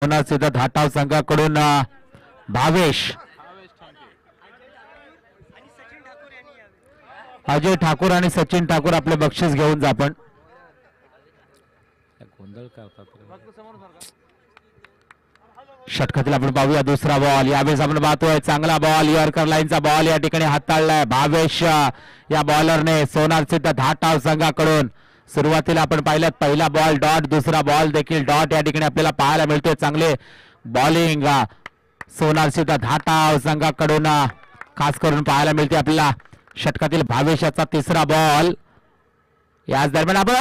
पुन्हा सीधा धाटाव संघाकडून भावेश अजय ठाकूर आणि सचिन ठाकूर आपले बक्षीस घेऊन जा. पण गोंधळ करतात. षटकातील आपण पाहूया दुसरा बॉल. यावेळेस आपण पाहतोय चांगला बॉल, यॉर्कर लाईनचा बॉल या ठिकाणी हाताळलाय भावेश या बॉलरने सोनार सिद्ध धाटाव संघाकडून. सुरुवातीला आपण पाहिलं पहिला बॉल डॉट, दुसरा बॉल देखील डॉट या ठिकाणी आपल्याला पाहायला मिळतोय. चांगले बॉलिंग सोनार सिद्ध धाटाव संघाकडून खास करून पाहायला मिळते आपल्याला. षटकातील भावेशाचा तिसरा बॉल याच दरम्यान आपण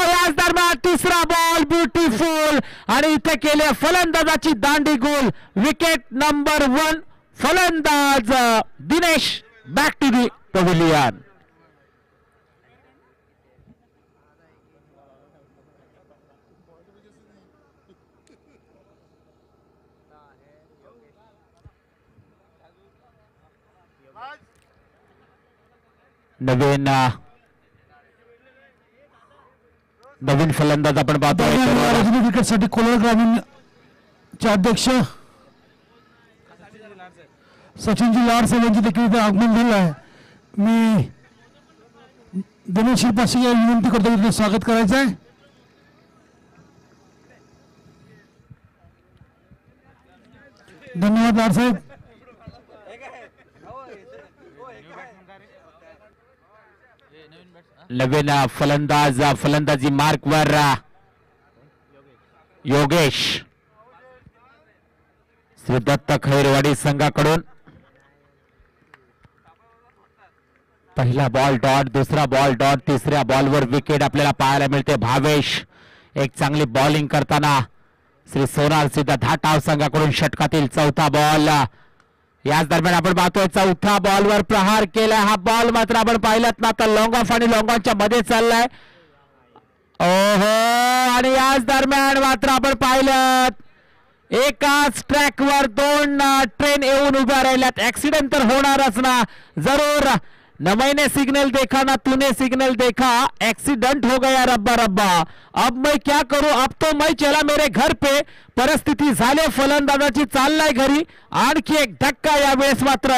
याच दरम्यान तिसरा बॉल ब्युटिफुल आणि इथे केले फलंदाजाची दांडी गोल. विकेट नंबर 1 फलंदाज Dinesh back to the pavilion. नवीन फलंदाज आपण पाहतो. विकेटसाठी कोलार ग्रामीण चे अध्यक्ष सचिनजी लाड साहेब यांची देखील आगमन झालं आहे. मी दिनेश शिल्पाशी विनंती करतो की स्वागत करायचं आहे. धन्यवाद लाड साहेब. नवीन फलंदाजी मार्क वर योगेश श्री दत्त खैरवाडी संघाकडून. पहिला बॉल डॉट, दुसरा बॉल डॉट, तिसऱ्या बॉलवर विकेट आपल्याला पाहायला मिळते. भावेश एक चांगली बॉलिंग करताना श्री सोनार सिद्ध धाटाव संघाकडून. षटकातील चौथा बॉल याच दरम्यान आपण पाहतोय चौथ्या बॉलवर प्रहार केला. हा बॉल मात्र आपण पाहिलात ना तर लॉंग ऑफ आणि लॉंग ऑनच्या मध्ये चाललाय. ओहो आणि याच दरम्यान मात्र आपण पाहिलं एकाच ट्रॅकवर 2 ट्रेन येऊन उभ्या राहिल्यात. ऍक्सिडेंट तर होणारच ना जरूर. न मैंने सिग्नल देखा ना तूने सिग्नल देखा, एक्सीडेंट हो गया रब्बा रब्बा. अब मैं क्या करूं, अब तो मैं चला मेरे घर पे. परिस्थिती झाले फलंदाजाची चाललाय घरी. आणखी एक धक्का यावेळेस मात्र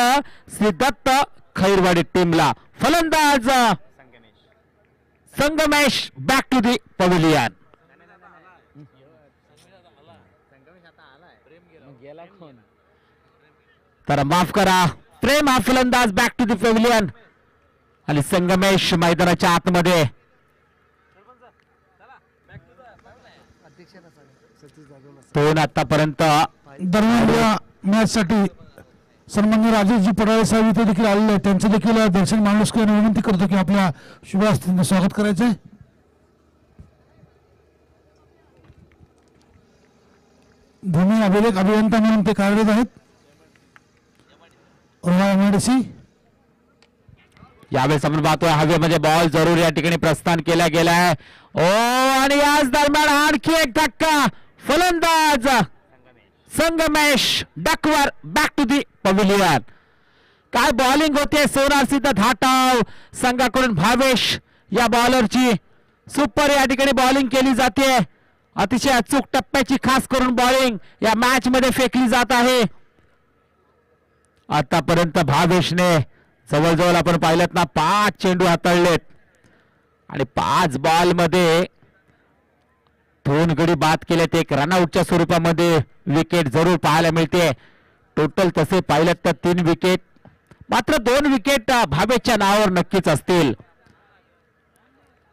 श्री दत्त खैरवाडी टीमला. फलंदाज Sangmesh back to the pavilion. तर माफ करा प्रेम हा फलंदाज बॅक टू दी पवेलियन आणि संगमेश मैदानाच्या आतमध्ये. दोन आतापर्यंत दरम्यान या मॅच साठी सन्मान्य राजेशजी पडाळे साहेब इथे देखील आलेले आहेत. त्यांचं देखील दर्शन माणूस विनंती करतो की आपल्या शुभ हस्ते स्वागत करायचंय. भूमी अभिलेख अभियंता म्हणून ते कार्यरत आहेत. MIDC यावेळेस आपण पाहतोय हवेमध्ये बॉल जरूर या ठिकाणी प्रस्थान केला गेला आहे. ओ आणि याच दरम्यान आणखी एक धक्का. फलंदाज संगमेश डकवर बॅक टू दी पवेलियन. काय बॉलिंग होते सोनार सिद्ध धाटाव संघाकडून. भावेश या बॉलरची सुपर या ठिकाणी बॉलिंग केली जाते. अतिशय अचूक टप्प्याची खास करून बॉलिंग या मॅच मध्ये फेकली जात आहे. आतापर्यंत भावेशने जवळजवळ आपण पाहिलं ना 5 चेंडू हाताळलेत आणि 5 बॉल मध्ये 2 गडी बाद केलेत. एक रनआउटच्या स्वरूपामध्ये विकेट जरूर पाहायला मिळते. टोटल तसे पाहिलं तर 3 विकेट, मात्र 2 विकेट भावेशच्या नावावर नक्कीच असतील.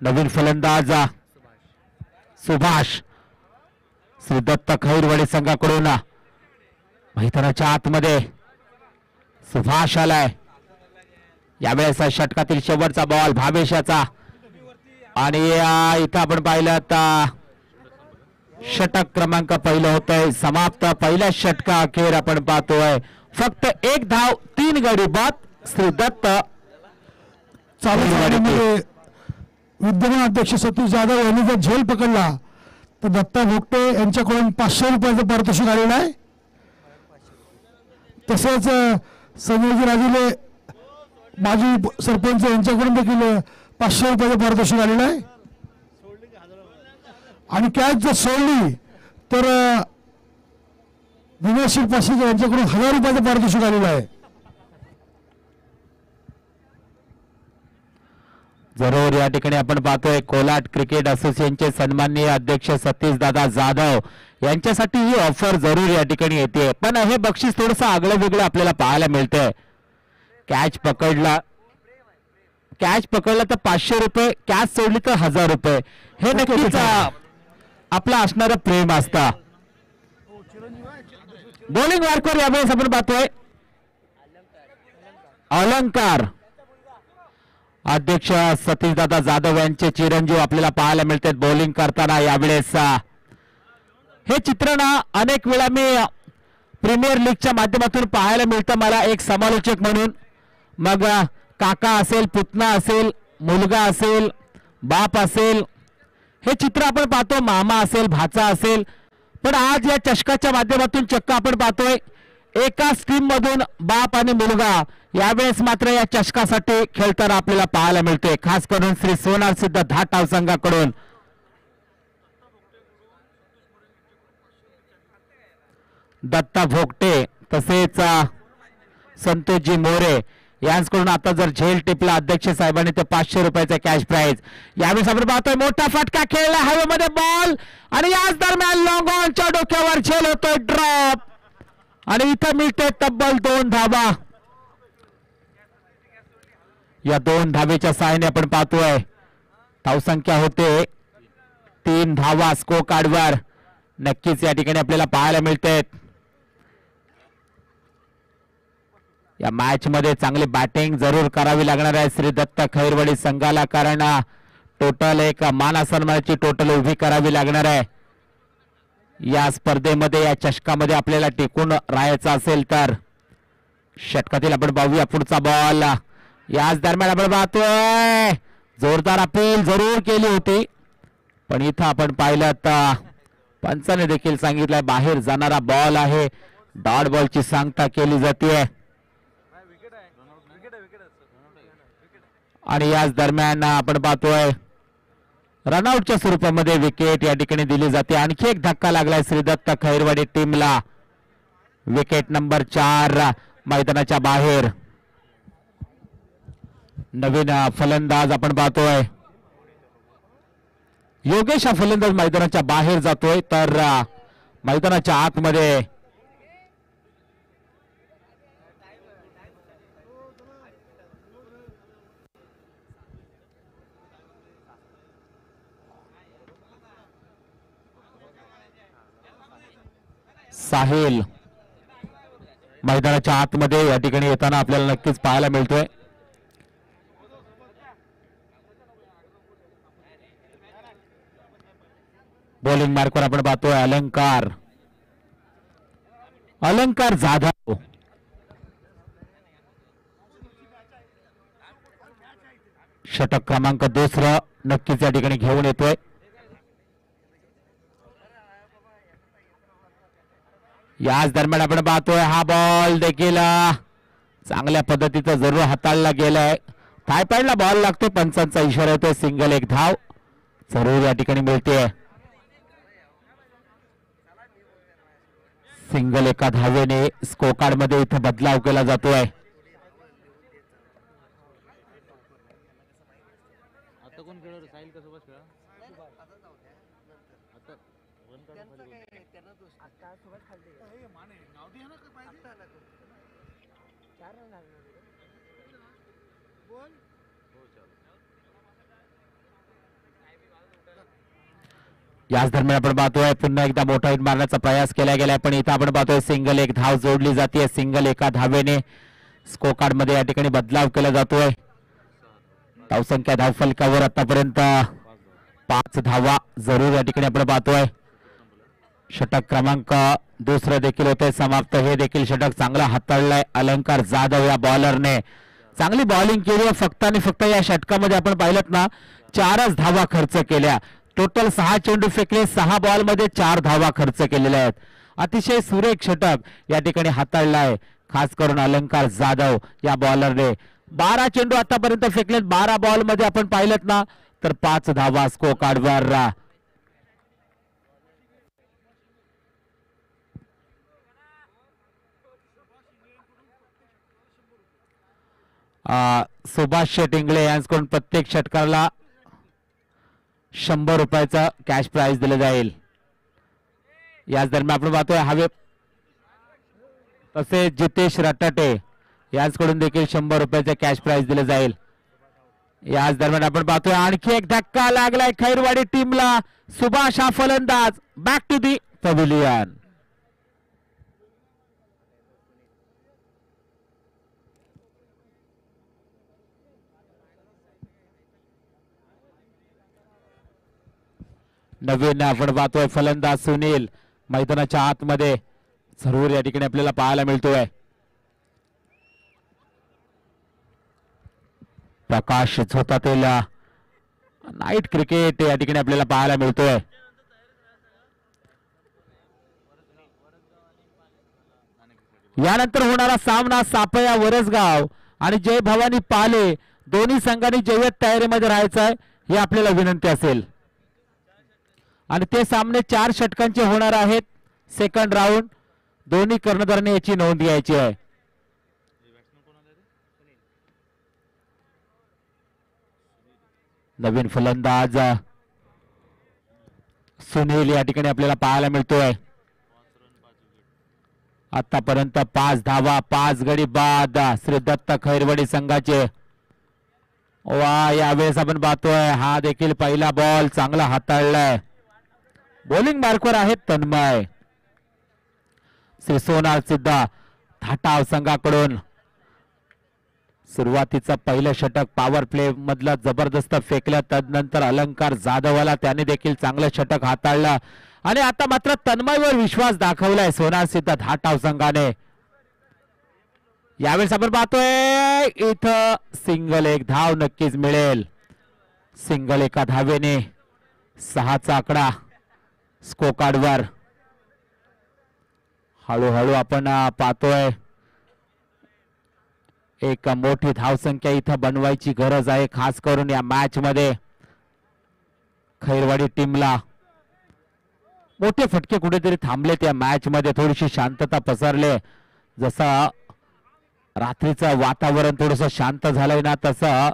नवीन फलंदाज सुभाष श्री दत्त खैरवाडी संघाकडून. मैदानाच्या आतमध्ये सुभाष आलाय. यावेळेस षटकातील शेवटचा बॉल भावेशाचा आणि इथं आपण पाहिलं तर षटक क्रमांक पहिलं होतंय समाप्त. पहिल्या षटका अखेर आपण पाहतोय फक्त 1 धाव 3 गडी बाद. श्री दत्त चालू सामन्यामध्ये विद्यमान अध्यक्ष सतीश जाधव यांनी जर झेल पकडला तर दत्ता भोगटे यांच्याकडून 500 रुपयाचं पारितोषिक आलेलं आहे. तसेच संजयजी राजुले माजी सरपंच यांच्याकडून देखील 500 रुपयाचं पारितोषिक आलेलं आहे. आणि कॅच जर सोडली तर दिनेश शिरपाशी यांच्याकडून 1000 रुपयाचं पारितोषिक आलेलं आहे. जरूर या ठिकाणी आपण पाहतोय कोलाट क्रिकेट असोसिएशनचे सन्माननीय अध्यक्ष सतीश दादा जाधव यांच्यासाठी ही ऑफर जरूर या ठिकाणी येते. पण हे बक्षीस थोडंसं आगळं वेगळं आपल्याला पाहायला मिळतंय. कॅच पकडला तर 500 रुपये, कॅच सोडली तर 1000 रुपये. हे नक्कीच आपलं असणारं प्रेम असतं. बॉलिंग मार्कवर यावेळेस आपण पाहतोय अलंकार. अध्यक्ष सतीश दादा जाधव यांचे चिरंजीव आपल्याला पाहायला मिळतात बॉलिंग करताना यावेळेस. हे चित्रण अनेक वेळा मी प्रीमियर लीगच्या माध्यमातून पाहायला मिळतं मला एक समालोचक म्हणून. मग काका असेल, पुतना असेल, मुलगा असेल, बाप असेल, हे चित्र आपण पाहतो, मामा असेल, भाचा असेल. पण आज या चषकाच्या माध्यमातून चक्क आपण पाहतोय एकाच टीम मधून बाप आणि मुलगा यावेळेस मात्र या चषकासाठी खेळताना आपल्याला पाहायला मिळतोय. खास करून श्री सोनार सिद्ध धाटाव संघाकडून दत्ता भोगटे तसेच संतोषजी मोरे यांच्याकडून आता जर झेल टिपला अध्यक्ष साहेबांनी तर 500 रुपयाचा कॅश प्राइज. यावेळेस आपण पाहतोय मोठा फटका खेळला हवेमध्ये बॉल आणि याच दरम्यान लॉंग ऑनच्या डोक्यावर झेल होतोय ड्रॉप आणि इथं मिळते तब्बल 2 धावा. या 2 धावेच्या सहाय्याने आपण पाहतोय धावसंख्या होते 3 धावा स्कोर कार्डवर. नक्कीच या ठिकाणी आपल्याला पाहायला मिळते या मॅच मध्ये चांगली बॅटिंग जरूर करावी लागणार आहे श्री दत्त खैरवाडी संघाला, कारण टोटल एक मान सन्मानाची टोटल उभी करावी लागणार आहे या स्पर्धेमध्ये. या चषकामध्ये आपल्याला टिकून राहायचं असेल तर. षटकातील आपण पाहूया पुढचा बॉल. याच दरम्यान आपण पाहतोय जोरदार अपील जरूर केली होती, पण इथं आपण पाहिलं तर पंचाने देखील सांगितलंय बाहेर जाणारा बॉल आहे. डॉट बॉलची सांगता केली जाते आणि याच दरम्यान आपण पाहतोय रनआउटच्या स्वरूपामध्ये विकेट या ठिकाणी दिली जाते. आणखी एक धक्का लागलाय श्री दत्त खैरवाडी टीमला. विकेट नंबर 4 मैदानाच्या बाहेर. नवीन फलंदाज आपण पाहतोय योगेश हा फलंदाज मैदानाच्या बाहेर जातोय तर मैदानाच्या आतमध्ये साहिल मैदानाच्या आतमध्ये या ठिकाणी येताना आपल्याला नक्कीच पाहायला मिळतोय. बॉलिंग मार्कवर आपण पाहतोय अलंकार जाधव. षटक क्रमांक 2 नक्कीच या ठिकाणी घेऊन येतोय. याच दरम्यान आपण पाहतोय हा बॉल देखील चांगल्या पद्धतीचा जरूर हाताळला गेलाय. थायपॅडला बॉल लागतो, पंचांचा इशारा येतोय. सिंगल एक धाव जरूर या ठिकाणी मिळते. सिंगल एका धावेने स्कोर कार्ड मध्ये इथं बदलाव केला जातोय. याच दरम्यान आपण पाहतोय पुन्हा एकदा मोठा हिट मारण्याचा प्रयास केला गेलाय, पण इथं आपण पाहतोय सिंगल एक धाव जोडली जाते. सिंगल एका धावेने स्कोर कार्ड मध्ये या ठिकाणी बदलाव केला जातोय. धावसंख्या धावफलकावर आतापर्यंत 5 धावा जरूर या ठिकाणी आपण पाहतोय. षटक क्रमांक 2 देखील होते समाप्त. हे देखील षटक चांगला हाताळलाय अलंकार जाधव या बॉलरने. चांगली बॉलिंग केली. फक्त आणि फक्त या षटकामध्ये आपण पाहिलं ना 4च धावा खर्च केल्या. टोटल 6 चेंडू फेकले, 6 बॉल मध्ये 4 धावा खर्च केलेल्या आहेत. अतिशय सुरेख षटक या ठिकाणी हाताळलाय खास करून अलंकार जाधव या बॉलरने. 12 चेंडू आतापर्यंत फेकलेत. 12 बॉल मध्ये आपण पाहिलं ना तर 5 धावा स्कोर कार्डवर. सुभाष शेट इंगळे यांच्याकडून प्रत्येक षटकाला 100 रुपयाचा कॅश प्राइज दिलं जाईल. याच दरम्यान आपण पाहतोय हवे तसेच जितेश रटाटे यांच्याकडून देखील 100 रुपयाचे कॅश प्राइज दिले जाईल. याच दरम्यान आपण पाहतोय आणखी एक धक्का लागलाय खैरवाडी टीमला. सुभाष हा फलंदाज बॅक टू दी पॅव्हिलियन. नवीन आपण पाहतोय फलंदाज सुनील मैदानाच्या आतमध्ये जरूर या ठिकाणी आपल्याला पाहायला मिळतोय. प्रकाश झोतातील नाईट क्रिकेट या ठिकाणी आपल्याला पाहायला मिळतोय. यानंतर होणारा सामना सापया वरसगाव आणि जय भवानी पाले दोन्ही संघांनी जय्यत तयारीमध्ये राहायचं आहे ही आपल्याला विनंती असेल. आणि ते सामने 4 षटकांचे होणार आहेत. सेकंड राऊंड दोन्ही कर्णधारांनी याची नोंद घ्यायची आहे. नवीन फलंदाज सुनील या ठिकाणी आपल्याला पाहायला मिळतोय. आतापर्यंत 5 धावा 5 गडी बाद श्री दत्त खैरवाडी संघाचे. वा यावेळेस आपण पाहतोय हा देखील पहिला बॉल चांगला हाताळलाय. बॉलिंग मार्कवर आहेत तन्मय. श्री सोनार सिद्धा थाटाव संघाकडून सुरुवातीचं पहिलं षटक पॉवर प्ले मधलं जबरदस्त फेकलं. तदनंतर अलंकार जाधवला त्याने देखील चांगलं षटक हाताळलं आणि आता मात्र तन्मयवर विश्वास दाखवलाय सोनार सिद्धा थाटाव संघाने. यावेळेस आपण पाहतोय इथं सिंगल एक धाव नक्कीच मिळेल. सिंगल एका धावेने 6चा आकडा स्कोर कार्डवर. हळूहळू आपण पाहतोय एक मोठी धावसंख्या इथं बनवायची गरज आहे. खास करून या मॅच मध्ये खैरवाडी टीमला मोठे फटके कुठेतरी थांबलेत. या मॅच मध्ये थोडीशी शांतता पसरले. जसं रात्रीचं वातावरण थोडस शांत झालंय ना तसं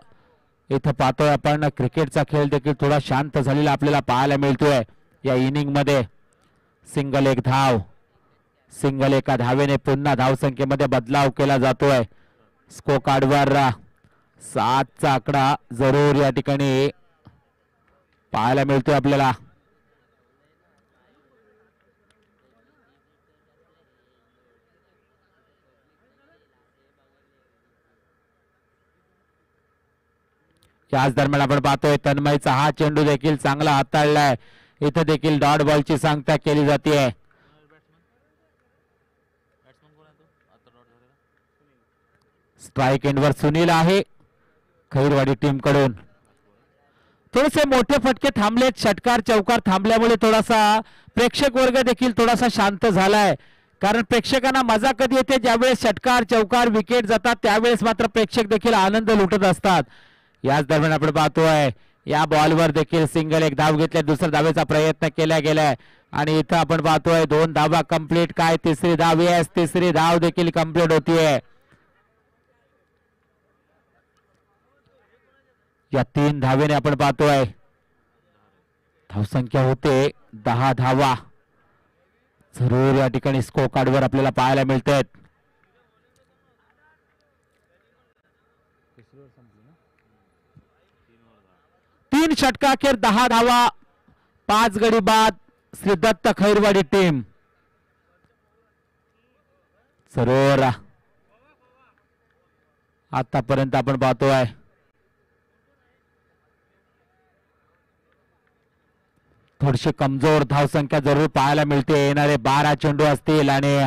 इथं पाहतोय आपण क्रिकेटचा खेळ देखील थोडा शांत झालेला आपल्याला पाहायला मिळतोय. या इनिंग मध्ये सिंगल एक धाव सिंगल एका धावेने पुन्हा धावसंख्येमध्ये बदलाव केला जातोय. स्कोर कार्डवर 7चा आकडा जरूर या ठिकाणी पाहायला मिळतोय आपल्याला. याच दरम्यान आपण पाहतोय तन्मयचा हा चेंडू देखील चांगला हाताळलाय. इथे देखील डॉट बॉलची सांगता केली जाते. स्ट्राइक एंडवर सुनील आहे खैरवाडी टीम कडून. थोडेसे मोठे फटके थांबलेत. षटकार चौकार थांबल्यामुळे थोडासा प्रेक्षक वर्ग देखील थोडासा शांत झालाय. कारण प्रेक्षकांना मजा कधी येते ज्यावेळेस षटकार चौकार विकेट जातात त्यावेळेस मात्र प्रेक्षक देखील आनंद लुटत असतात. याच दरम्यान आपण पाहतोय या बॉलवर देखील सिंगल एक धाव घेतल्या. दुसऱ्या धावेचा प्रयत्न केला गेलाय आणि इथं आपण पाहतोय 2 धावा कंप्लीट. काय तिसरी धाव? येस तिसरी धाव देखील कंप्लीट होतीये. या 3 धावेने आपण पाहतोय धावसंख्या होते 10 धावा. जरूर या ठिकाणी स्कोर कार्डवर आपल्याला पाहायला मिळतात. तीन षटकाखेर 10 धावा 5 गडी बाद श्री दत्त खैरवाडी टीम. जरूर आतापर्यंत आपण पाहतोय थोडीशी कमजोर धावसंख्या जरूर पाहायला मिळते. येणारे 12 चेंडू असतील आणि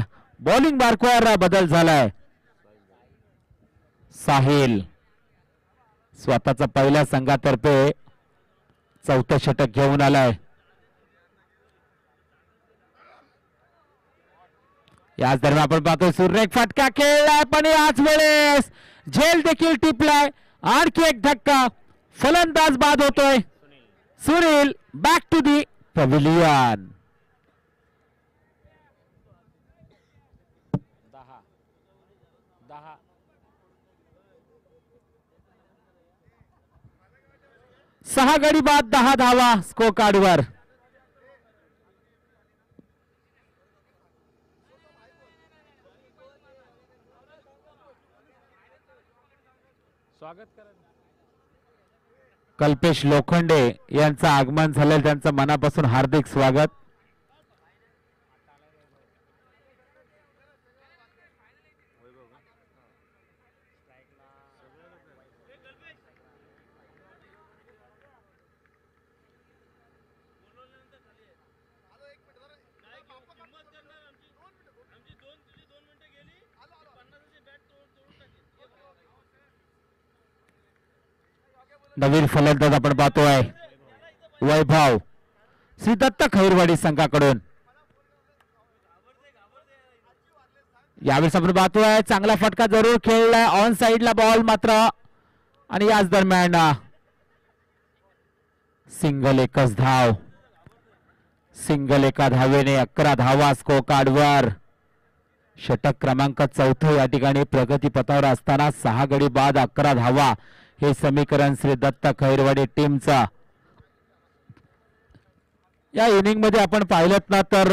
बॉलिंग मार्कवर बदल झालाय. साहिल स्वतःचा पहिल्या संघातर्फे 4थं षटक घेऊन आलाय. याच दरम्यान आपण पाहतो सुरेख फटका खेळलाय पण याच वेळेस झेल देखील टिपलाय. आणखी एक धक्का फलंदाज बाद होतोय. Sunil back to the pavilion. 10 10 6 गडी बाद 10 धावा स्कोर कार्डवर. कल्पेश लोखंडे यांचं आगमन झालेलं, त्यांचं मनापासून हार्दिक स्वागत. नवीन फलंदाज आपण पाहतोय वैभव श्री दत्त खैरवाडी संघाकडून. यावेळेस आपण पाहतोय चांगला फटका जरूर खेळलाय ऑन साइडला बॉल मात्र, आणि याच दरम्यान सिंगल एकच धाव. सिंगल एका धावेने 11 धावा स्कोर कार्डवर. षटक क्रमांक 4 या ठिकाणी प्रगती पथावर असताना 6 गडी बाद 11 धावा हे समीकरण श्री दत्त खैरवाडी टीमचा. या इनिंग मध्ये आपण पाहिलं ना तर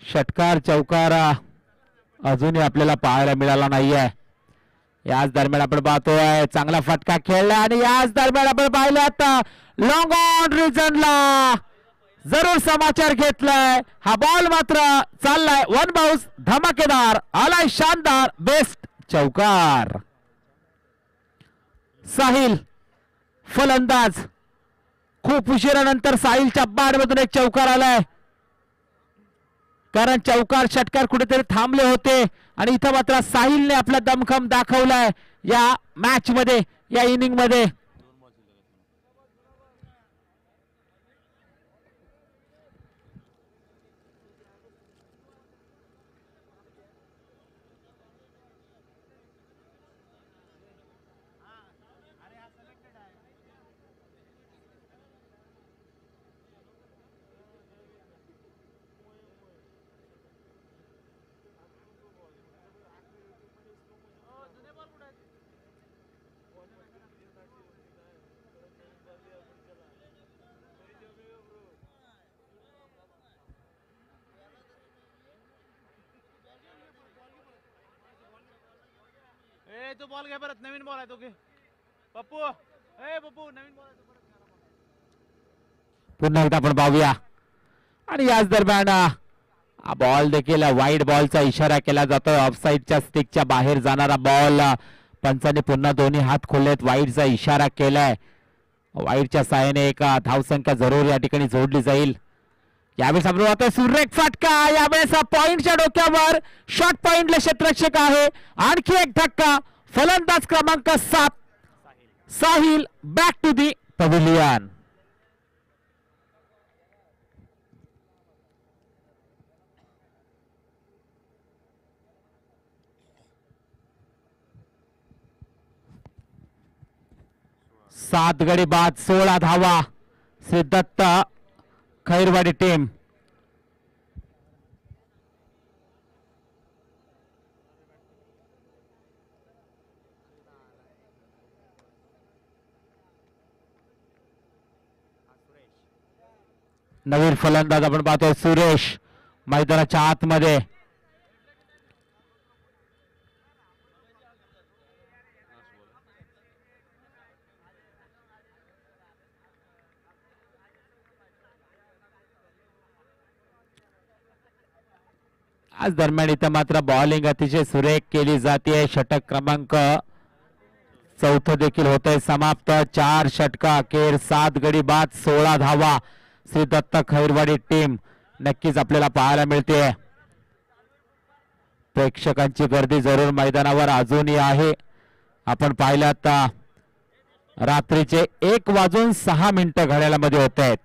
षटकार चौकार अजूनही आपल्याला पाहायला मिळाला नाहीये. याच दरम्यान आपण पाहतोय चांगला फटका खेळला, आणि याच दरम्यान आपण पाहिलं आता लॉंग ऑन रिजनला जरूर समाचार घेतलाय. हा बॉल मात्र चाललाय वन बाउन्स, धमाकेदार आलाय, शानदार बेस्ट चौकार. साहिल फलंदाज, खूप उशिरानंतर साहिलच्या बाडमधून एक चौकार आलाय, कारण चौकार षटकार कुठेतरी थांबले होते, आणि इथं मात्र साहिलने आपला दमखम दाखवलाय या मॅच मध्ये, या इनिंग मध्ये. तो बॉल घ्या परत, नवीन बॉल आहे तो घे पप्पू. पप्पू नवीन बॉल आहे. पुन्हा एकदा आपण पाहूया, आणि याच दरम्यान बॉल देखील वाईड बॉलचा इशारा केला जातोय. ऑफसाईडच्या स्टिकच्या बाहेर जाणारा बॉल. पंचांनी पुन्हा दोन्ही हात खोललेत, वाईडचा इशारा केलाय. वाईडच्या साहाय्याने एक धावसंख्या जरूर या ठिकाणी जोडली जाईल. यावेळेस आपण पाहतोय सुरेख फटका, यावेळेस पॉइंटच्या डोक्यावर शॉर्ट पॉइंटला क्षेत्ररक्षक आहे. आणखी एक धक्का, फलंदाज क्रमांक 7 Sahil back to the pavilion. सात गडी बाद 16 धावा श्री दत्त खैरवाडी टीम. नवीन फलंदाज आपण पाहतोय सुरेश मैदानाच्या आतमध्ये. आज दरम्यान इथं मात्र बॉलिंग अतिशय सुरेख केली जाते. षटक क्रमांक 4 देखील होतंय समाप्त. 4 षटका अखेर 7 गडी बाद 16 धावा श्री दत्त खैरवाडी टीम नक्कीच आपल्याला पाहायला मिळते. प्रेक्षकांची गर्दी जरूर मैदानावर अजूनही आहे. आपण पाहिलं आता रात्रीचे 1:06 घड्याळामध्ये होत आहेत.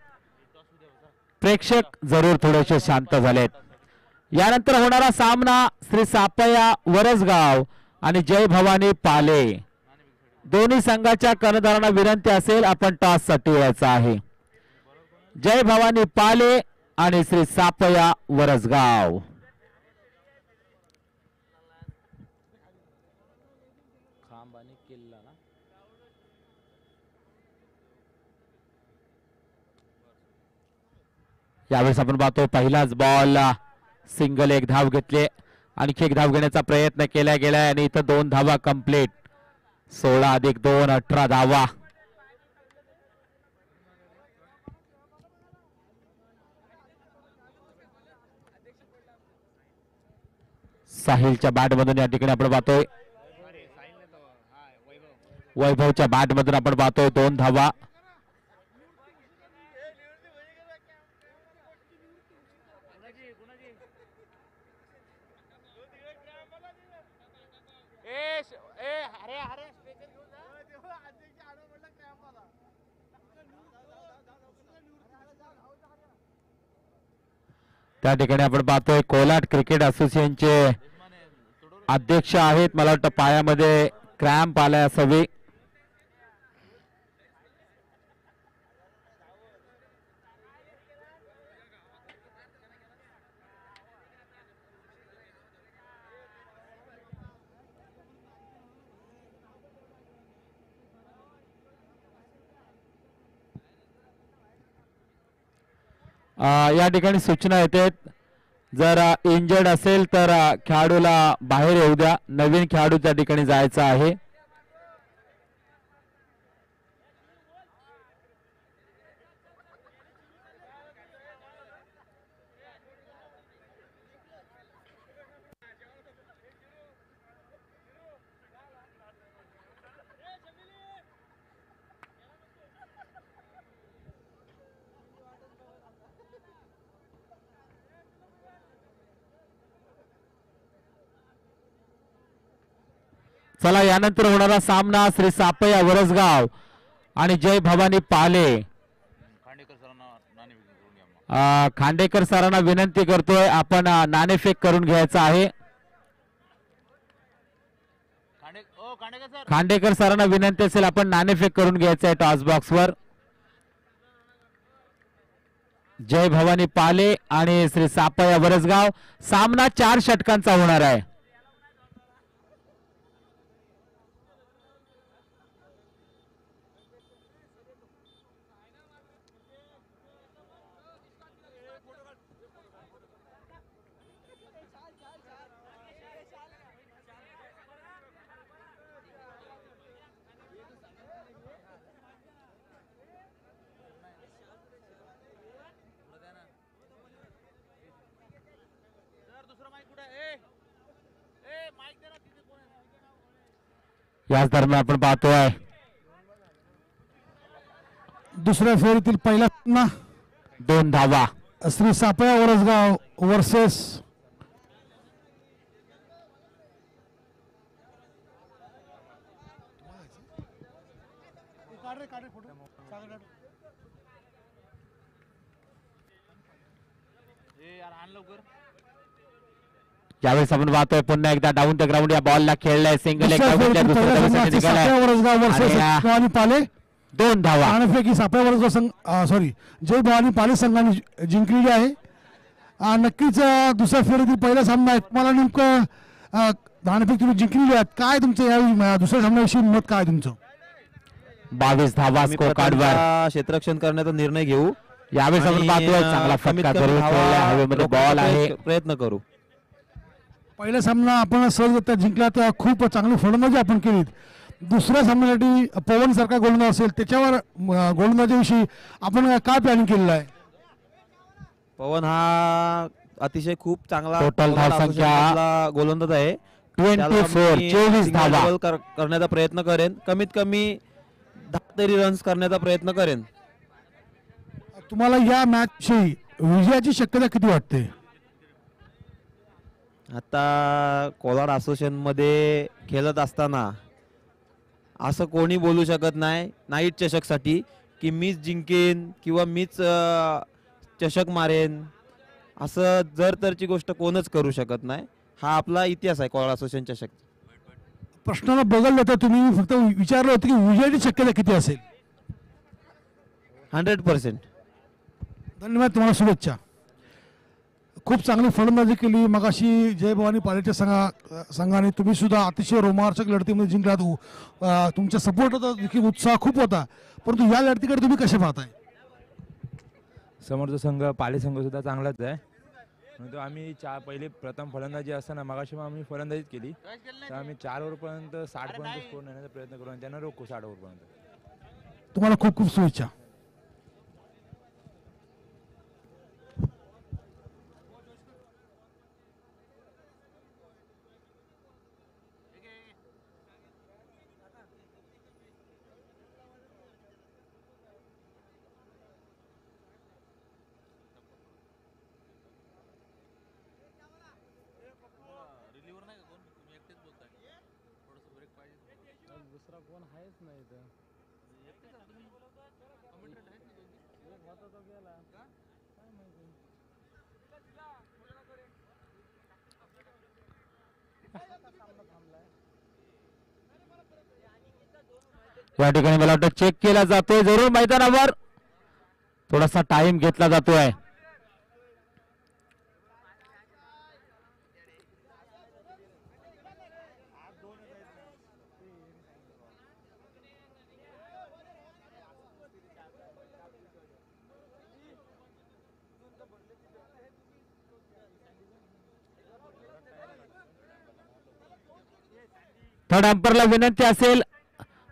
प्रेक्षक जरूर थोडेसे शांत झालेत. यानंतर होणारा सामना श्री सापया वरसगाव आणि जय भवानी पाले. दोन्ही संघाच्या कर्णधारांना विनंती असेल आपण टॉस साठी यायचं आहे. जय भवानी पाले आणि श्री सापया वरसगाव. यावेळेस आपण पाहतो पहिलाच बॉल सिंगल, एक धाव घेतले. आणखी एक धाव घेण्याचा प्रयत्न केला गेलाय आणि इथं 2 धावा कंप्लीट. 16 + 2 18 धावा. साहिलच्या बॅट मधून या ठिकाणी आपण पाहतोय, वैभवच्या बॅट मधून आपण पाहतोय 2 धावा. त्या ठिकाणी आपण पाहतोय कोलाट क्रिकेट असोसिएशनचे अध्यक्ष आहेत. मला वाटतं पायामध्ये क्रॅम्प आलाय असावी. या ठिकाणी सूचना येते, जर इंजर्ड असेल तर खेळाडूला बाहेर येऊ द्या. नवीन खेळाडू त्या ठिकाणी जायचा आहे. चला, यानंतर होणारा सामना श्री सापया वरसगाव आणि जय भवानी पाले. खांडेकर सरांना विनंती करतोय, आपण नाणेफेक करून घ्यायचा आहे. खांडेकर सरांना विनंती असेल, आपण नाणेफेक करून घ्यायचं आहे टॉस बॉक्स वर. जय भवानी पाले आणि श्री सापया वरसगाव. सामना 4 षटकांचा होणार आहे. याच दरम्यान आपण पाहतोय दुसऱ्या फेरीतील पहिला सामना 2 धावा. श्री सापया वरसगाव वर्सेस यावेळेस आपण पाहतोय पुन्हा एकदा डाऊन द ग्राउंड या बॉलला खेळलाय. सिंगल, एक धाव घेतल्या, दुसऱ्या धावेसाठी निघालाय. सापया वरसगाव वर्सेस आणि भवानी पाले. 2 धावा. नाणेफेक ही सापया वरसगाव संघ सॉरी जय भवानी पाले संघाने जिंकलेली आहे. नक्कीच दुसऱ्या फेरीतील पहिला सामना आहे. तुम्हाला नेमकं नाणेफेक तुम्ही जिंकलेली आहेत, काय तुमचं या दुसऱ्या सामन्याविषयी मत काय तुमचं? 22 धावा स्कोर कार्डवर. क्षेत्ररक्षण करण्याचा निर्णय घेऊ. यावेळेस आपण पाहतोय चांगला फटका जरूर खेळलाय. हवेमध्ये बॉल आहे. प्रयत्न करू. पहिला सामना आपण सहजगत्या जिंकला, तर खूप चांगली फलंदाजी आपण केली. दुसऱ्या सामन्यासाठी पवन सारखा गोलंदाज असेल, त्याच्यावर गोलंदाजीविषयी आपण काय प्लॅनिंग केलेलं आहे? पवन हा अतिशय खूप चांगला टोटल धावसंख्या गोलंदाज आहे. 24 धावा करण्याचा प्रयत्न करेन. कमीत कमी 10 तरी रन्स करण्याचा प्रयत्न करेन. तुम्हाला या मॅचची विजयाची शक्यता किती वाटते? आता कोलाड असोसिएशन मध्ये खेळत असताना असं कोणी बोलू शकत नाही नाईट चषकसाठी की मीच जिंकेन किंवा मीच चषक मारेन. असं जर तरची गोष्ट कोणच करू शकत नाही. हा आपला इतिहास आहे कोलाड असोसिएशन चषक. प्रश्नाला बदललं तर तुम्ही फक्त विचारलं होतं की विजयाची शक्यता किती असेल? 100%. धन्यवाद, तुम्हाला शुभेच्छा. खूप चांगली फलंदाजी केली मगाशी जय भवानी पालेच्या संघाने. तुम्ही सुद्धा अतिशय रोमांचक लढतीमध्ये जिंकलात. तुमच्या सपोर्टचा देखील उत्साह खूप होता, परंतु या लढतीकडे तुम्ही कसे पाहताय? समोरचा संघ पाली संघ सुद्धा चांगलाच आहे. तो आम्ही पहिले प्रथम फलंदाजी असताना मगाशी आम्ही फलंदाजीच केली, तर आम्ही 4 ओव्हरपर्यंत 60 पर्यंत स्कोर नेण्याचा प्रयत्न करू आणि त्यांना रोखू 60 ओव्हरपर्यंत. तुम्हाला खूप खूप शुभेच्छा. रिलीवर नाही का कोण, तुम्ही एकटेच बोलताय, थोडंसं ब्रेक पाहिजे. दुसरा कोण आहेच नाही इथं. एकटेच आहात तुम्ही, कमेंट्रेट आहेत ना दोघी. एक होता तो गेला का? काय माहिती. या ठिकाणी मला वाटतं चेक केला जातोय जरूर मैदानावर, थोडासा टाइम घेतला जातोय. थर्ड अंपरला विनंती असेल,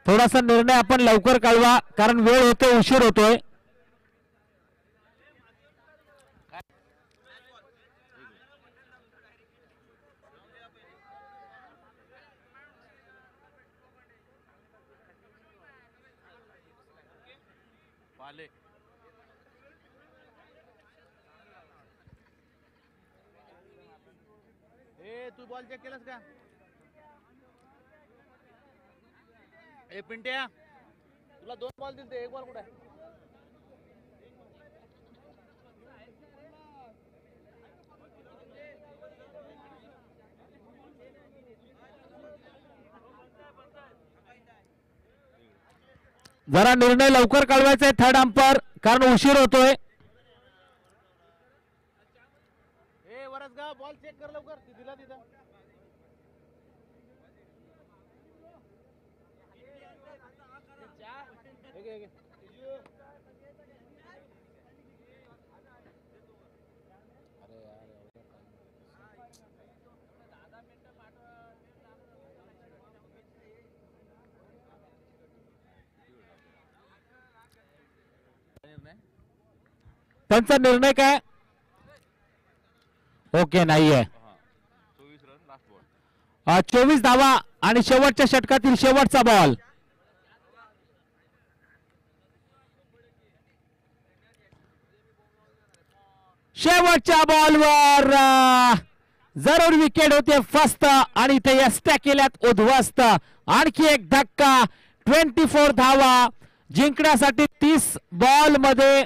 थोडासा निर्णय आपण लवकर कळवा, कारण वेळ होतोय, उशीर होतोय. पाले ए तू बॉल चेक केलास का? ए पिंट्या, तुला 2 बॉल दिलते, 1 बॉल कुठे आहे? जरा निर्णय लवकर कळवायचा आहे थर्ड अंपर, कारण उशीर होतोय. ए वरसगाव, बॉल चेक कर लवकर, ती दिला तिथं. हे घे, हे घे. अरे यार एवढं निर्णय त्यांचा निर्णय काय? ओके, नाहीये. 24 रन लास्ट बॉल. 24 धावा आणि शेवटच्या षटकातील शेवटचा बॉल. शेवटच्या बॉलवर जरूर विकेट होते फस्त आणि ते यस्ट्या केल्यात उद्ध्वस्त. आणखी एक धक्का, 24 धावा जिंकण्यासाठी 30 बॉल मध्ये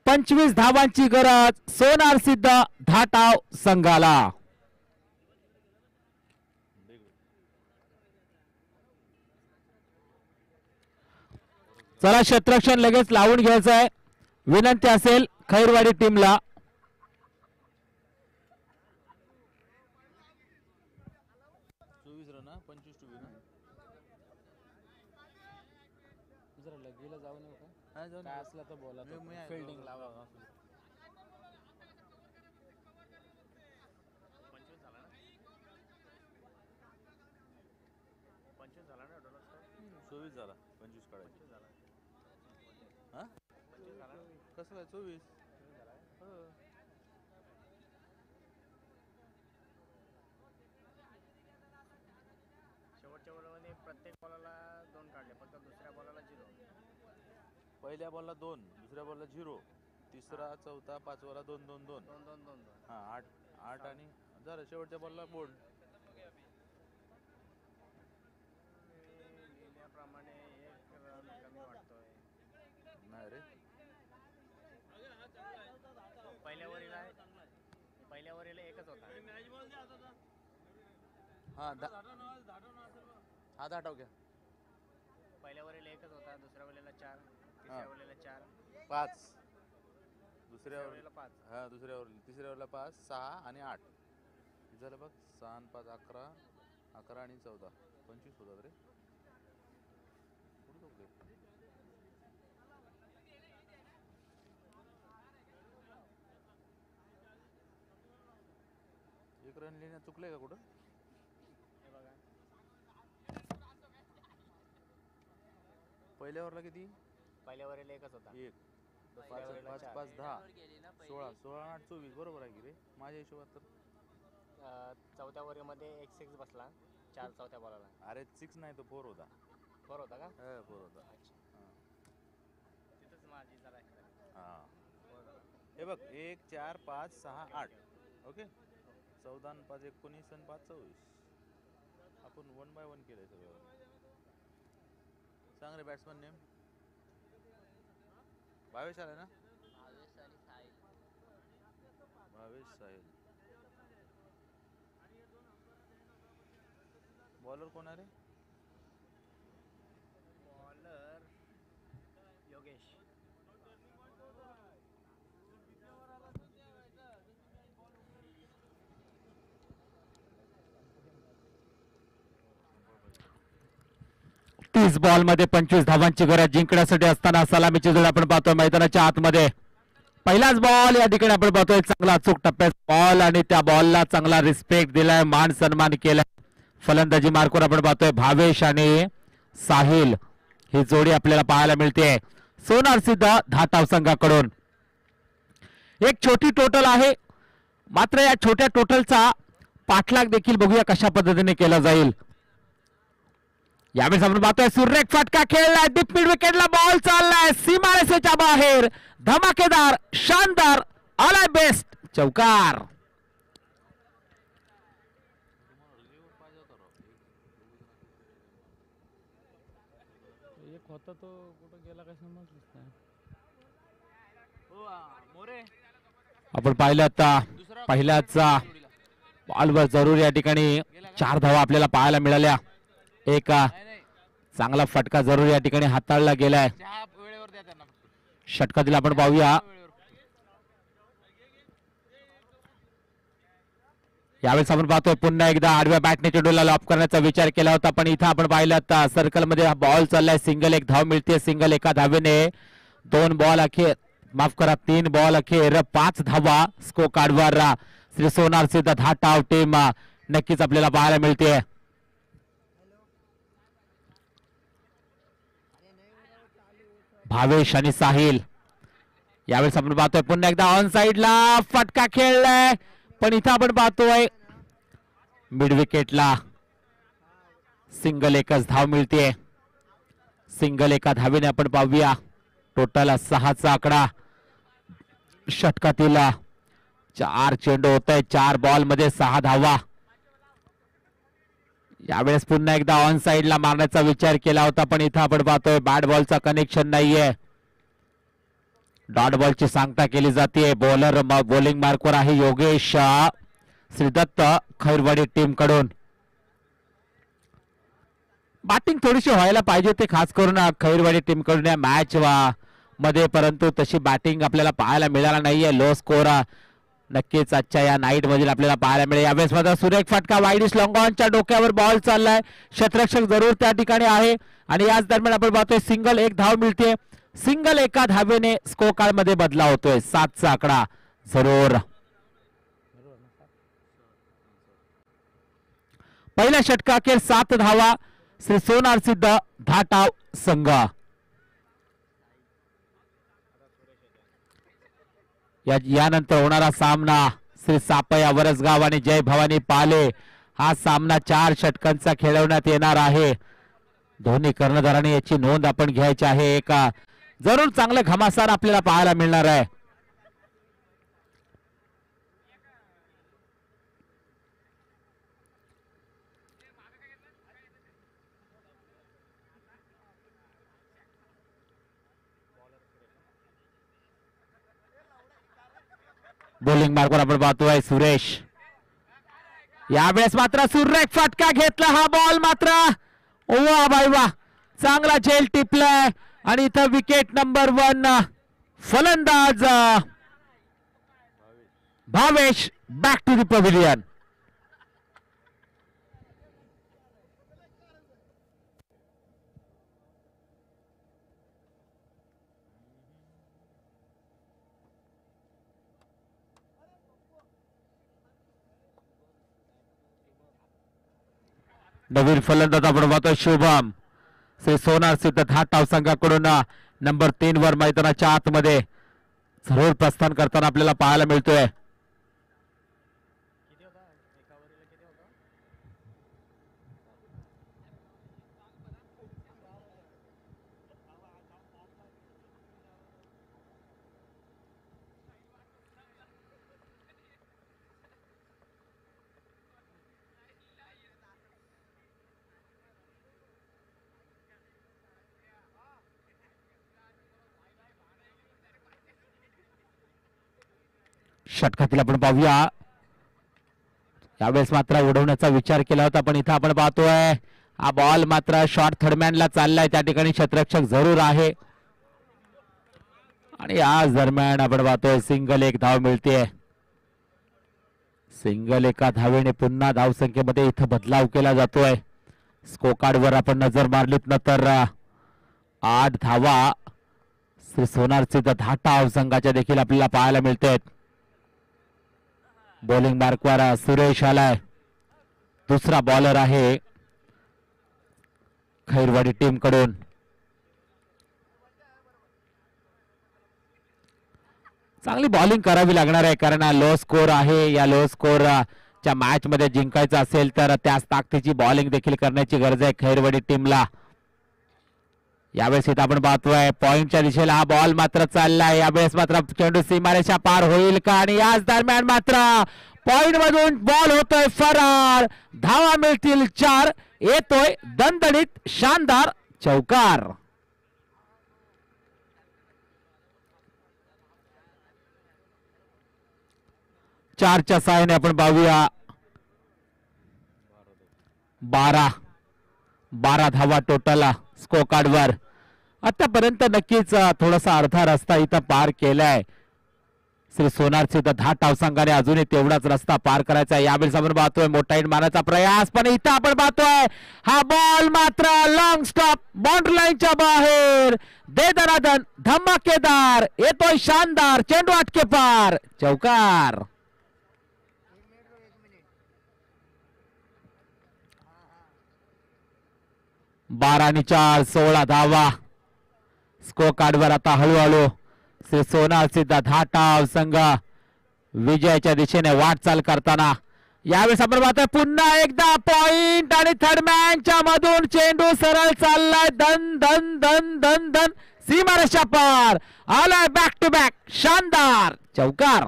25 धावांची गरज सोनार सिद्ध धाटाव संघाला. चला क्षेत्ररक्षण लगेच लावून घ्यायचं आहे, विनंती असेल खैरवाडी टीमला. Run 25 to win. जरा लगेला जाऊन येऊ का? जाऊन काय असलं तर बोला, फिल्डिंग लावा. 25 झाला ना, 24 झाला, 25 काढायचे. हा 25 झाला, कसं काय 24? हो. शेवटच्या बॉलमध्ये प्रत्येक बॉलाला 2 काढले, फक्त दुसऱ्या बॉलाला 0. पहिल्या बॉलला 2, दुसऱ्या बॉलला 0, तिसरा चौथा पाचवाला 2 2 2 2 2 2 2. हा 8 आणि झालं. शेवटच्या बॉलला बोल्ड. लिहिल्याप्रमाणे 1 रन कमी वाटतोय. नाही रे, पहिल्या वरीला 1च होता. हा धाटाव घ्या. पहिल्या वरीला 1च होता, दुसऱ्या वरीला 4, तिसऱ्या वरीला 4, 5, दुसऱ्या वरीला 5. हा दुसऱ्यावर, तिसऱ्यावरला 5, 6 आणि 8 झालं बघ. 6 आणि 5 11, 11 आणि 14 25 होतात रे. कुठं झोपले? एक रन लिहिण्यात चुकलंय का कुठं? हे बघा पहिल्या ओव्हरला किती? पहिल्या ओव्हरला एकच होता. एक. दुसऱ्या पाच ओव्हरला पाच चार. पाच 10 16 16 8 24 बरोबर आहे की रे माझ्या हिशोबात तर. चौथ्या ओव्हरमध्ये एक सिक्स बसला 4 चौथ्या बॉलला. अरे 6 नाही तो 4 होता. 4 होता का? 4 होता. अच्छा तिथंच माझी जरा हे झाली. हा हे बघ 1 4 5 6 8 ओके 14 आणि 5 19 आणि 5 24 आपण 1 बाय 1 केलंय सगळं. सांग रे बॅट्समन नेम. भावेश आलाय ना? भावेश साहिल. बॉलर कोण आहे रे? बॉलर योगेश. 30 बॉल मध्ये 25 धावांची गरज जिंकण्यासाठी असताना सलामीची जोड आपण पाहतोय मैदानाच्या आतमध्ये. पहिलाच बॉल या ठिकाणी आपण पाहतोय चांगला अचूक टप्प्यात बॉल आणि त्या बॉलला चांगला रिस्पेक्ट दिलाय मान सन्मान केलाय. फलंदाजी मार्कवर आपण पाहतोय भावेश आणि साहिल ही जोडी आपल्याला पाहायला मिळते सोनार सिद्ध धाटाव संघाकडून. एक छोटी टोटल आहे मात्र या छोट्या टोटलचा पाठलाग देखील बघूया कशा पद्धतीने केला जाईल. यावेळेस आपण पाहतोय सुरेख फटका खेळलाय डीप मिड विकेटला बॉल चाललाय सीमारेषेच्या बाहेर धमाकेदार शानदार आलाय बेस्ट चौकार. एक होता तो कुठं गेला काय समजलंच नाही. मोरे आपण पाहिलं आता पहिल्याचा बॉलवर जरूर या ठिकाणी 4 धावा आपल्याला पाहायला मिळाल्या. एक चांगला फटका जरूर या ठिकाणी हाताळला गेलाय. वेळेवर द्या त्यांना. षटकातील आपण पाहूया यावेळेस आपण पाहतोय पुन्हा एकदा आडव्या बॅटने चेंडूला लॉप करण्याचा विचार केला होता पण इथं आपण पाहिलं आता सर्कल मध्ये हा बॉल चाललाय. सिंगल एक धाव मिळते. सिंगल एका धावेने 2 बॉल अखेर माफ करा 3 बॉल अखेर 5 धावा स्कोर कार्डवर श्री सोनार सिद्ध धाटाव टीम नक्कीच आपल्याला पाहायला मिळते. भावेश आणि साहिल यावेळेस आपण पाहतोय पुन्हा एकदा ऑन साइडला फटका खेळलाय पण इथं आपण पाहतोय मिड विकेटला सिंगल एकच धाव मिळते. सिंगल एका धावेने आपण पाहूया टोटल 6चा आकडा. षटकातील 4 चेंडू होत आहे 4 बॉल मध्ये 6 धावा. यावेळेस पुन्हा एकदा ऑन साइडला मारण्याचा विचार केला होता पण इथं आपण पाहतोय बॅट बॉलचा कनेक्शन नाहीये. डॉट बॉलची सांगता केली जाते. बॉलर बॉलिंग मार्कवर आहे योगेश श्रीदत्त खैरवाडी टीम कडून. बॅटिंग थोडीशी व्हायला पाहिजे ते खास करून खैरवाडी टीम कडून या मॅच मध्ये परंतु तशी बॅटिंग आपल्याला पाहायला मिळाला नाहीये. लो स्कोर नक्कीच आजच्या या नाईट मधील आपल्याला पाहायला मिळेल. यावेळेस मात्र सुरेख फटका वाईडिश लॉंगॉनच्या डोक्यावर बॉल चाललाय. क्षेत्ररक्षक जरूर त्या ठिकाणी आहे आणि याच दरम्यान आपण पाहतोय सिंगल एक धाव मिळते. सिंगल एका धावेने स्कोर कार्ड मध्ये बदला होतोय. 7चा आकडा जरूर. पहिल्या षटकाखेर 7 धावा श्री सोनार सिद्ध धाटाव संघ. यानंतर होणारा सामना श्री सापया वरसगाव आणि जय भवानी पाले हा सामना 4 षटकांचा खेळवण्यात येणार आहे. दोन्ही कर्णधारांनी याची नोंद आपण घ्यायची आहे. एक जरूर चांगलं घमासान आपल्याला पाहायला मिळणार आहे. बॉलिंग मार्कवर आपण पाहतोय सुरेश. यावेळेस मात्र सुरेख फटका घेतला. हा बॉल मात्र वा बाई वा चांगला झेल टिपलाय आणि इथं विकेट नंबर 1 फलंदाज Bhavesh back to the pavilion. नवीन फलंदाज आपण पाहतोय शुभम श्री सोनार सिद्ध धाटाव संघाकडून नंबर 3 वर मैदानाच्या आतमध्ये जरूर प्रस्थान करताना आपल्याला पाहायला मिळतोय. किती होता एका ओव्हरला किती होता? षटकातील आपण पाहूया. यावेळेस मात्र उडवण्याचा विचार केला होता पण इथं आपण पाहतोय हा बॉल मात्र शॉर्ट थर्डमॅनला चाललाय. त्या ठिकाणी क्षेत्ररक्षक जरूर आहे आणि आज दरम्यान आपण पाहतोय सिंगल एक धाव मिळते. सिंगल एका धावेने पुन्हा धावसंख्येमध्ये इथं बदलाव केला जातोय. स्कोकार्डवर आपण नजर मारलीत ना तर 8 धावा श्री सोनार सिद्ध धाटाव संघाच्या देखील आपल्याला पाहायला मिळते. बॉलिंग मार्कवर सुरेश आलाय. दुसरा बॉलर आहे खैरवाडी टीम कडून. चांगली बॉलिंग करावी लागणार आहे कारण लो स्कोर आहे. या लो स्कोर च्या मॅच मध्ये जिंकायचं असेल तर त्याच ताकदीची बॉलिंग देखील करण्याची गरज आहे खैरवाडी टीमला. यावेळेस इथं आपण पाहतोय पॉइंटच्या दिशेला हा बॉल मात्र चाललाय. यावेळेस मात्र चेंडू सीमारेषा पार होईल का आणि याच दरम्यान मात्र पॉइंट मधून बॉल होतोय फरार. धावा मिळतील 4. येतोय दणदणीत शानदार चौकार. चारच्या सहाय्याने आपण पाहूया 12 धावा टोटल स्कोकार्डवर. आतापर्यंत नक्कीच थोडासा अर्धा रस्ता इथं पार केलाय श्री सोनार सिद्ध धाटाव संघाने. अजूनही तेवढाच रस्ता पार करायचा आहे. यावेळेस आपण पाहतोय मोठा हिट मारण्याचा प्रयास पण इथं आपण पाहतोय हा बॉल मात्र लॉंग स्टॉप बाउंड्री लाईनच्या बाहेर. दे दनादन धमाकेदार येतोय शानदार चेंडू अटके पार चौकार. 12 आणि 4 16 धावा स्कोकार्डवर. आता हळूहळू श्री सोनार सिद्ध धाटाव संघ विजयाच्या दिशेने वाटचाल करताना. यावेळेस आपण पाहतोय पुन्हा एकदा पॉइंट आणि थर्डमॅनच्या मधून चेंडू सरळ चाललाय. धन धन धन धन धन सीमारेषा पार आलाय. बॅक टू बॅक शानदार चौकार.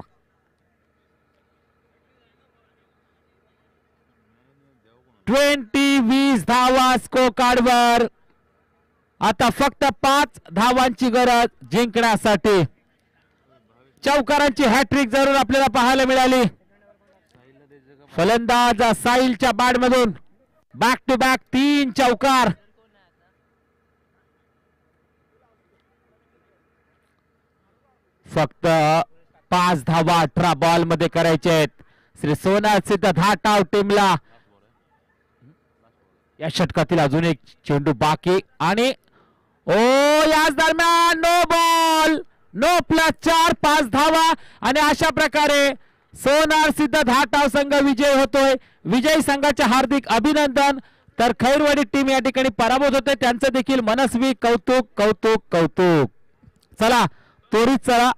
वीस धावा स्कोकार्डवर. आता फक्त 5 धावांची गरज जिंकण्यासाठी. चौकारांची हॅट्रिक जरूर आपल्याला पाहायला मिळाली. फलंदाज साहिलच्या बॅटमधून बॅक टू बॅक 3 चौकार. फक्त 5 धावा 18 बॉल मध्ये करायचे आहेत श्री सोनार सिद्ध धाटाव टीमला. या षटकातील अजून एक चेंडू बाकी आणि याच दरम्यान नो बॉल नो प्लस 4 धावा आणि अशा प्रकारे सोनार सिद्ध धाटाव संघ विजय होतोय. विजयी संघाचे हार्दिक अभिनंदन. तर खैरवाडी टीम या ठिकाणी पराभूत होते त्यांचं देखील मनस्वी कौतुक कौतुक कौतुक. चला त्वरित चला